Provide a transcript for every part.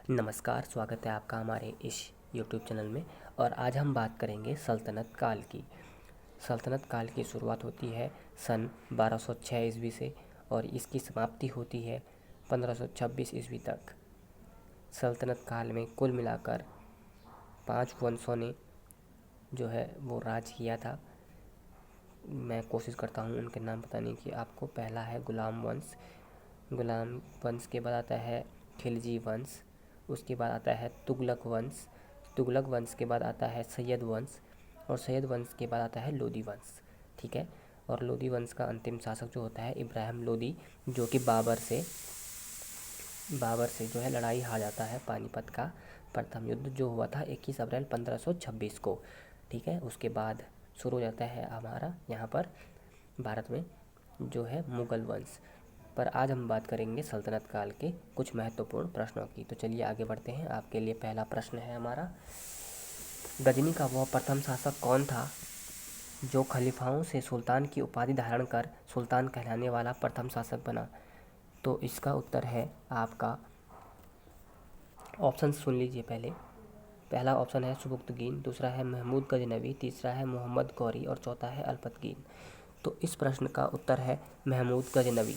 नमस्कार, स्वागत है आपका हमारे इस यूट्यूब चैनल में। और आज हम बात करेंगे सल्तनत काल की। सल्तनत काल की शुरुआत होती है सन 1206 ईस्वी से और इसकी समाप्ति होती है 1526 ईस्वी तक। सल्तनत काल में कुल मिलाकर 5 वंशों ने जो है वो राज किया था। मैं कोशिश करता हूँ उनके नाम बताने की आपको। पहला है गुलाम वंश। गुलाम वंश के बाद आता है खिलजी वंश। उसके बाद आता है तुगलक वंश। तुगलक वंश के बाद आता है सैयद वंश। और सैयद वंश के बाद आता है लोदी वंश। ठीक है। और लोदी वंश का अंतिम शासक जो होता है इब्राहिम लोदी, जो कि बाबर से जो है लड़ाई हार जाता है। पानीपत का प्रथम युद्ध जो हुआ था 21 अप्रैल 1526 को। ठीक है। उसके बाद शुरू हो जाता है हमारा यहाँ पर भारत में जो है मुगल वंश। पर आज हम बात करेंगे सल्तनत काल के कुछ महत्वपूर्ण प्रश्नों की। तो चलिए आगे बढ़ते हैं। आपके लिए पहला प्रश्न है हमारा, गजनी का वह प्रथम शासक कौन था जो खलीफाओं से सुल्तान की उपाधि धारण कर सुल्तान कहलाने वाला प्रथम शासक बना? तो इसका उत्तर है आपका, ऑप्शन सुन लीजिए पहले। पहला ऑप्शन है सुबुक्तगीन, दूसरा है महमूद गजनवी, तीसरा है मोहम्मद गौरी और चौथा है अल्पतगीन। तो इस प्रश्न का उत्तर है महमूद गजनवी।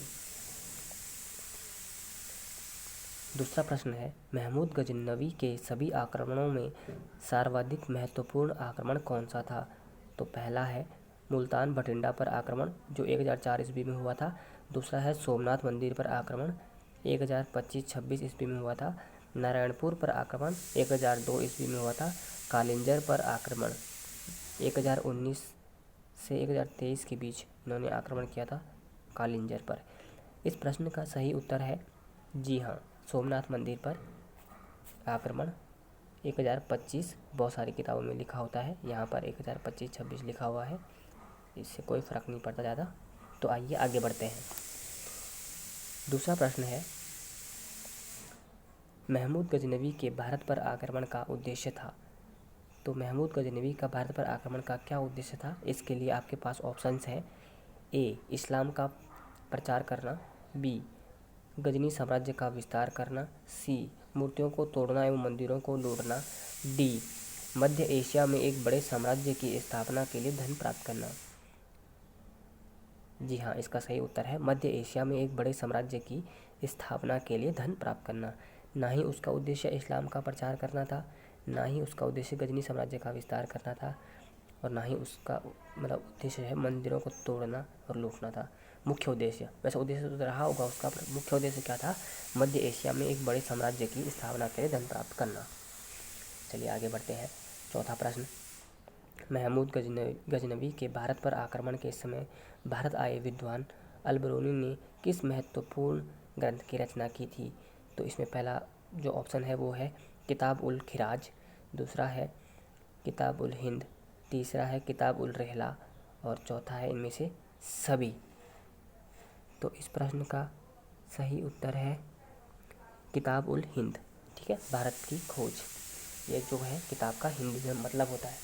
दूसरा प्रश्न है, महमूद गजनवी के सभी आक्रमणों में सर्वाधिक महत्वपूर्ण आक्रमण कौन सा था? तो पहला है मुल्तान भटिंडा पर आक्रमण जो 1004 ईस्वी में हुआ था। दूसरा है सोमनाथ मंदिर पर आक्रमण 1025-26 ईस्वी में हुआ था। नारायणपुर पर आक्रमण 1002 ईस्वी में हुआ था। कालिंजर पर आक्रमण 1019 से 1023 के बीच इन्होंने आक्रमण किया था कालिंजर पर। इस प्रश्न का सही उत्तर है जी हाँ, सोमनाथ मंदिर पर आक्रमण 1025। बहुत सारी किताबों में लिखा होता है, यहाँ पर 1025-26 लिखा हुआ है, इससे कोई फ़र्क नहीं पड़ता ज़्यादा। तो आइए आगे बढ़ते हैं। दूसरा प्रश्न है, महमूद गजनवी के भारत पर आक्रमण का उद्देश्य था। तो महमूद गजनवी का भारत पर आक्रमण का क्या उद्देश्य था? इसके लिए आपके पास ऑप्शंस हैं। ए, इस्लाम का प्रचार करना। बी, गजनी साम्राज्य का विस्तार करना। सी, मूर्तियों को तोड़ना एवं मंदिरों को लूटना। डी, मध्य एशिया में एक बड़े साम्राज्य की स्थापना के लिए धन प्राप्त करना। जी हाँ, इसका सही उत्तर है मध्य एशिया में एक बड़े साम्राज्य की स्थापना के लिए धन प्राप्त करना। ना ही उसका उद्देश्य इस्लाम का प्रचार करना था, ना ही उसका उद्देश्य गजनी साम्राज्य का विस्तार करना था, और ना ही उसका उद्देश्य है मंदिरों को तोड़ना और लूटना था। मुख्य उद्देश्य, वैसे उद्देश्य तो रहा होगा उसका, पर मुख्य उद्देश्य क्या था? मध्य एशिया में एक बड़े साम्राज्य की स्थापना के लिए धन प्राप्त करना। चलिए आगे बढ़ते हैं। चौथा प्रश्न, महमूद गजनवी के भारत पर आक्रमण के समय भारत आए विद्वान अलबरूनी ने किस महत्वपूर्ण ग्रंथ की रचना की थी? तो इसमें पहला जो ऑप्शन है वो है किताब उल खिराज, दूसरा है किताब उल हिंद, तीसरा है किताब उल रहला और चौथा है इनमें से सभी। तो इस प्रश्न का सही उत्तर है किताब उल हिंद। ठीक है, भारत की खोज, ये जो है किताब का हिंदी में मतलब होता है।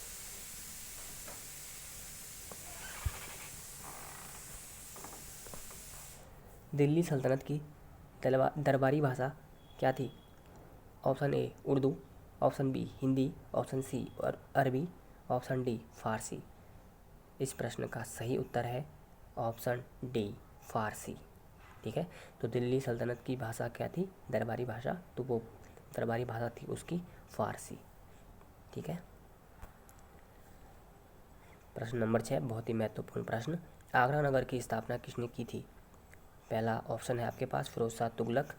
दिल्ली सल्तनत की दरबारी भाषा क्या थी? Option A Urdu, option B Hindi, option C और अरबी, ऑप्शन डी फारसी। इस प्रश्न का सही उत्तर है ऑप्शन डी फारसी। ठीक है, तो दिल्ली सल्तनत की भाषा क्या थी? दरबारी भाषा। तो वो दरबारी भाषा थी उसकी फारसी। ठीक है। प्रश्न नंबर 6, बहुत ही महत्वपूर्ण प्रश्न, आगरा नगर की स्थापना किसने की थी? पहला ऑप्शन है आपके पास फिरोज शाह तुगलक,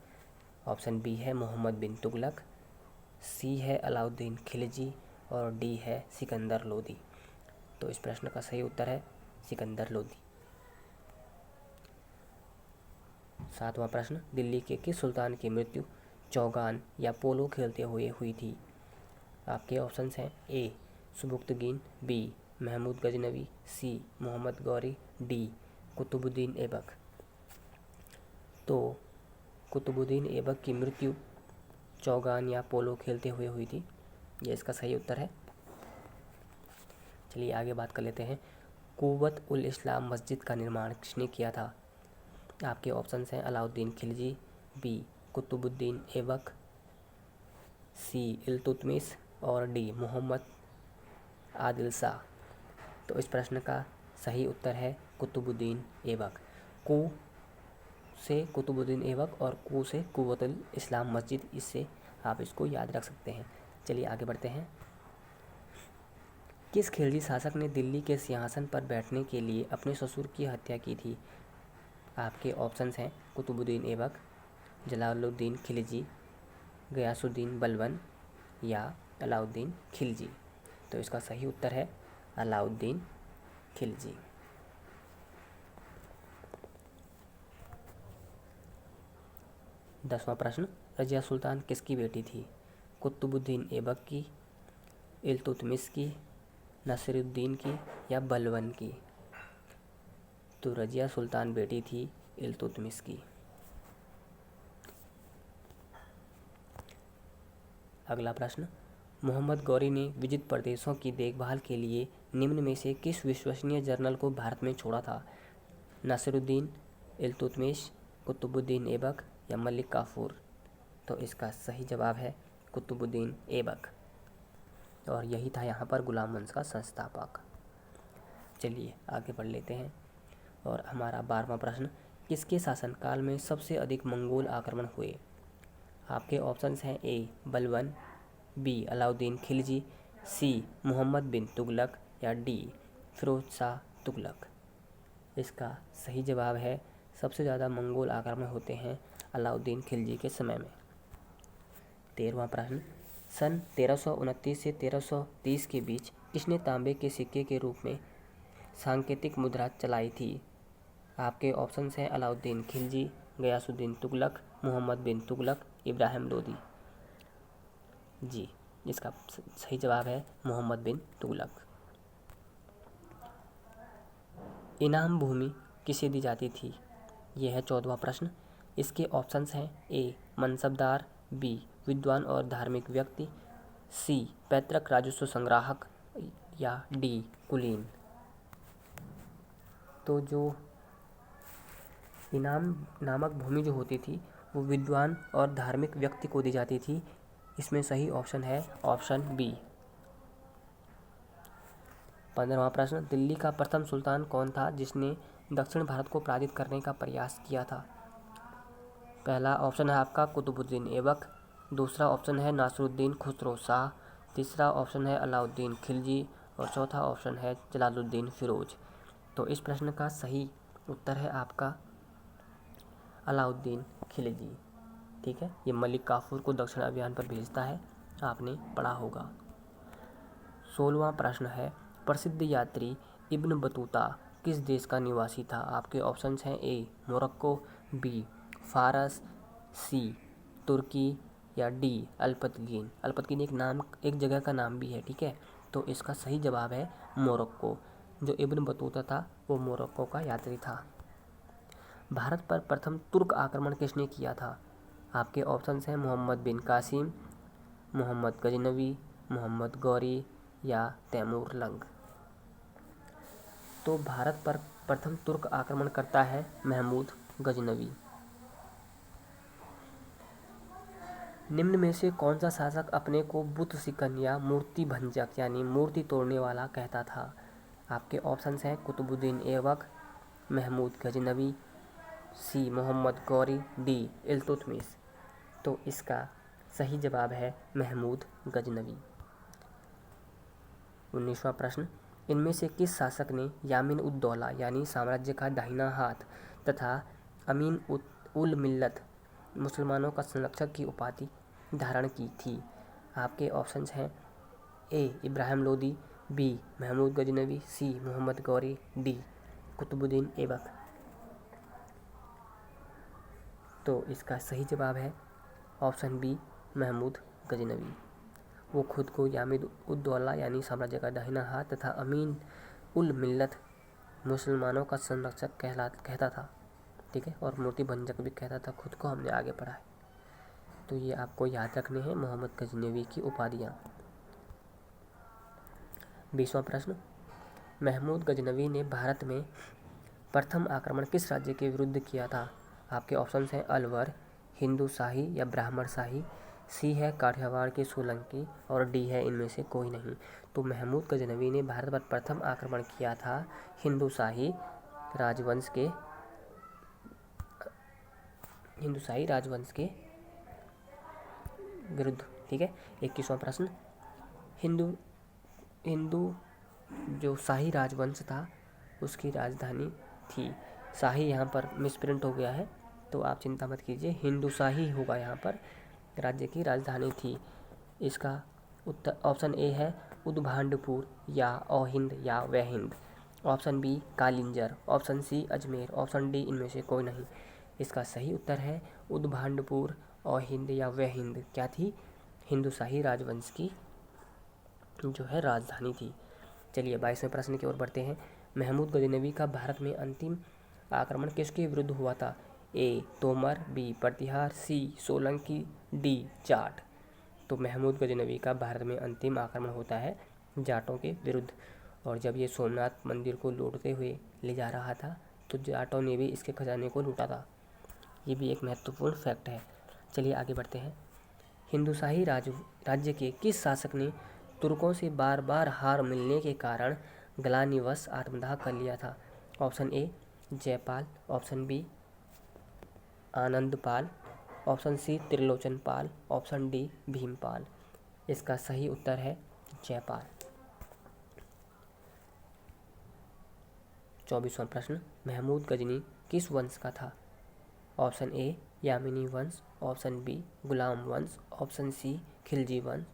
ऑप्शन बी है मोहम्मद बिन तुगलक, सी है अलाउद्दीन खिलजी और डी है सिकंदर लोदी। तो इस प्रश्न का सही उत्तर है सिकंदर लोदी। सातवां प्रश्न, दिल्ली के किस सुल्तान की मृत्यु चौगान या पोलो खेलते हुए हुई थी? आपके ऑप्शंस हैं ए सुबुक्तगीन, बी महमूद गजनवी, सी मोहम्मद गौरी, डी कुतुबुद्दीन ऐबक। तो कुतुबुद्दीन ऐबक की मृत्यु चौगान या पोलो खेलते हुए हुई थी, ये इसका सही उत्तर है। चलिए आगे बात कर लेते हैं। कुव्वत उल इस्लाम मस्जिद का निर्माण किसने किया था? आपके ऑप्शंस हैं अलाउद्दीन खिलजी, बी कुतुबुद्दीन ऐबक, सी इल्तुतमिश और डी मोहम्मद आदिल शाह। तो इस प्रश्न का सही उत्तर है कुतुबुद्दीन ऐबक। कू से कुतुबुद्दीन ऐबक और कू से कुव्वतुल इस्लाम मस्जिद, इससे आप इसको याद रख सकते हैं। चलिए आगे बढ़ते हैं। किस खिलजी शासक ने दिल्ली के सिंहासन पर बैठने के लिए अपने ससुर की हत्या की थी? आपके ऑप्शंस हैं कुतुबुद्दीन ऐबक, जलालुद्दीन खिलजी, गयासुद्दीन बलबन या अलाउद्दीन खिलजी। तो इसका सही उत्तर है अलाउद्दीन खिलजी। दसवां प्रश्न, रजिया सुल्तान किसकी बेटी थी? कुतुबुद्दीन ऐबक की, इल्तुतमिश की, नसीरुद्दीन की या बलबन की? तो रजिया सुल्तान बेटी थी इल्तुतमिश की। अगला प्रश्न, मोहम्मद गौरी ने विजित प्रदेशों की देखभाल के लिए निम्न में से किस विश्वसनीय जर्नल को भारत में छोड़ा था? नसीरुद्दीन, इल्तुतमिश, कुतुबुद्दीन ऐबक या मलिक काफूर? तो इसका सही जवाब है कुतुबुद्दीन ऐबक, और यही था यहाँ पर गुलाम वंश का संस्थापक। चलिए आगे बढ़ लेते हैं। और हमारा 12वां प्रश्न, किसके शासनकाल में सबसे अधिक मंगोल आक्रमण हुए? आपके ऑप्शंस हैं ए बलबन, बी अलाउद्दीन खिलजी, सी मोहम्मद बिन तुगलक या डी फिरोज शाह तुगलक। इसका सही जवाब है सबसे ज़्यादा मंगोल आक्रमण होते हैं अलाउद्दीन खिलजी के समय में। 13वां प्रश्न, सन 1329 से 1330 के बीच किसने तांबे के सिक्के के रूप में सांकेतिक मुद्रा चलाई थी? आपके ऑप्शंस हैं अलाउद्दीन खिलजी, गयासुद्दीन तुगलक, मोहम्मद बिन तुगलक, इब्राहिम लोदी। जी, इसका सही जवाब है मोहम्मद बिन तुगलक। इनाम भूमि किसे दी जाती थी? यह है 14वां प्रश्न। इसके ऑप्शंस हैं ए मनसबदार, बी विद्वान और धार्मिक व्यक्ति, सी पैतृक राजस्व संग्राहक या डी कुलीन। तो जो इनाम नामक भूमि जो होती थी वो विद्वान और धार्मिक व्यक्ति को दी जाती थी। इसमें सही ऑप्शन है ऑप्शन बी। 15वां प्रश्न, दिल्ली का प्रथम सुल्तान कौन था जिसने दक्षिण भारत को पराजित करने का प्रयास किया था? पहला ऑप्शन है आपका कुतुबुद्दीन ऐबक, दूसरा ऑप्शन है नासिरुद्दीन खुसरो शाह, तीसरा ऑप्शन है अलाउद्दीन खिलजी और चौथा ऑप्शन है जलालुद्दीन फिरोज। तो इस प्रश्न का सही उत्तर है आपका अलाउद्दीन खिलजी। ठीक है, ये मलिक काफूर को दक्षिण अभियान पर भेजता है, आपने पढ़ा होगा। 16वां प्रश्न है, प्रसिद्ध यात्री इब्न बतूता किस देश का निवासी था? आपके ऑप्शंस हैं ए मोरक्को, बी फारस, सी तुर्की या डी अल्पतकीन। अल्पतकीन एक जगह का नाम भी है। ठीक है, तो इसका सही जवाब है मोरक्को। जो इब्न बतूता था वो मोरक्को का यात्री था। भारत पर प्रथम तुर्क आक्रमण किसने किया था? आपके ऑप्शंस हैं मोहम्मद बिन कासिम, मोहम्मद गजनवी, मोहम्मद गौरी या तैमूर लंग। तो भारत पर प्रथम तुर्क आक्रमण करता है महमूद गजनवी। निम्न में से कौन सा शासक अपने को बुत सिकन या मूर्ति भंजक यानी मूर्ति तोड़ने वाला कहता था? आपके ऑप्शंस हैं कुतुबुद्दीन ऐबक, महमूद गजनवी, सी मोहम्मद गौरी, डी इल्तुतमिश। तो इसका सही जवाब है महमूद गजनवी। 19वां प्रश्न, इनमें से किस शासक ने यामीन उद दौला यानी साम्राज्य का दाहिना हाथ तथा अमीन उल मिल्लत मुसलमानों का संरक्षक की उपाधि धारण की थी? आपके ऑप्शंस हैं ए इब्राहिम लोदी, बी महमूद गजनवी, सी मोहम्मद गौरी, डी कुतुबुद्दीन ऐबक। तो इसका सही जवाब है ऑप्शन बी महमूद गजनवी। वो खुद को यामीन उद दौला यानी साम्राज्य का दाहिना हाथ तथा अमीन उल मिल्लत मुसलमानों का संरक्षक कहता था। ठीक है, और मूर्ति भंजक भी कहता था खुद को, हमने आगे पढ़ा है। तो ये आपको याद रखने हैं मोहम्मद गजनवी की उपाधियाँ। 20वां प्रश्न, महमूद गजनवी ने भारत में प्रथम आक्रमण किस राज्य के विरुद्ध किया था? आपके ऑप्शंस हैं अलवर, हिंदू शाही या ब्राह्मण शाही, सी है काठियावाड़ के सोलंकी और डी है इनमें से कोई नहीं। तो महमूद गजनवी ने भारत पर प्रथम आक्रमण किया था हिंदुशाही राजवंश के विरुद्ध। ठीक है। 21वां प्रश्न, हिंदू जो शाही राजवंश था उसकी राजधानी थी। शाही यहाँ पर मिसप्रिंट हो गया है, तो आप चिंता मत कीजिए, हिंदुशाही होगा यहाँ पर, राज्य की राजधानी थी। इसका उत्तर ऑप्शन ए है उद्भांडपुर या अहिंद या Wahind. Option B Kalinjar. Option C Ajmer. Option D इनमें से कोई नहीं। इसका सही उत्तर है उद्भांडपुर, अहिंद या वहिंद क्या थी, हिंदुशाही राजवंश की जो है राजधानी थी। चलिए 22वें प्रश्न की ओर बढ़ते हैं। महमूद गजनवी का भारत में अंतिम आक्रमण किसके विरुद्ध हुआ था? ए तोमर, बी प्रतिहार, सी सोलंकी, डी जाट। तो महमूद गजनवी का भारत में अंतिम आक्रमण होता है जाटों के विरुद्ध। और जब ये सोमनाथ मंदिर को लूटते हुए ले जा रहा था तो जाटों ने भी इसके खजाने को लूटा था। ये भी एक महत्वपूर्ण फैक्ट है। चलिए आगे बढ़ते हैं। हिंदुशाही राज्य के किस शासक ने तुर्कों से बार बार हार मिलने के कारण ग्लानिवश आत्मदाह कर लिया था? Option A Jaipal. Option B Anandpal. Option C Trilochanpal. Option D Bhimpal. इसका सही उत्तर है जयपाल। 24वां प्रश्न, महमूद गजनी किस वंश का था? ऑप्शन ए यामिनी वंश। ऑप्शन बी गुलाम वंश। ऑप्शन सी खिलजी वंश।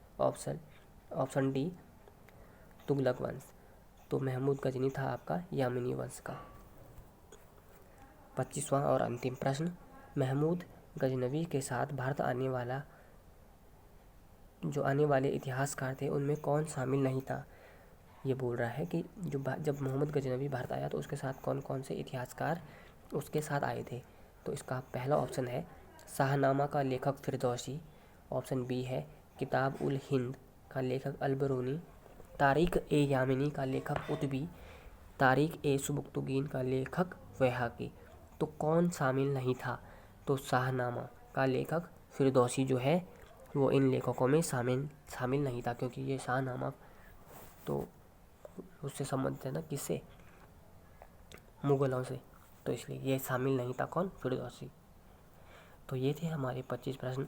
ऑप्शन डी तुगलक वंश। तो महमूद गजनी था आपका यामिनी वंश का। 25वां और अंतिम प्रश्न, महमूद गजनवी के साथ भारत आने वाले इतिहासकार थे उनमें कौन शामिल नहीं था? ये बोल रहा है कि जब मोहम्मद गजनवी भारत आया तो उसके साथ कौन कौन से इतिहासकार उसके साथ आए थे। तो इसका पहला ऑप्शन है शाहनामा का लेखक फिरदौसी। ऑप्शन बी है किताब उल हिंद का लेखक अलबरूनी। तारीख ए यामिनी का लेखक उतबी। तारीख ए सुबुक्तुगीन का लेखक वैहाकी। तो कौन शामिल नहीं था? तो शाहनामा का लेखक फिरदौसी जो है वो इन लेखकों में शामिल नहीं था, क्योंकि ये शाहनामा तो उससे संबंधित है ना, किससे, मुगलों से, तो इसलिए ये शामिल नहीं था। कौन? फिरदौसी। तो ये थे हमारे 25 प्रश्न।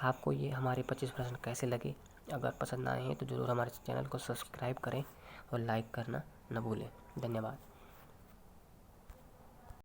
आपको ये हमारे 25 प्रश्न कैसे लगे? अगर पसंद आए हैं तो ज़रूर हमारे चैनल को सब्सक्राइब करें और लाइक करना न भूलें। धन्यवाद।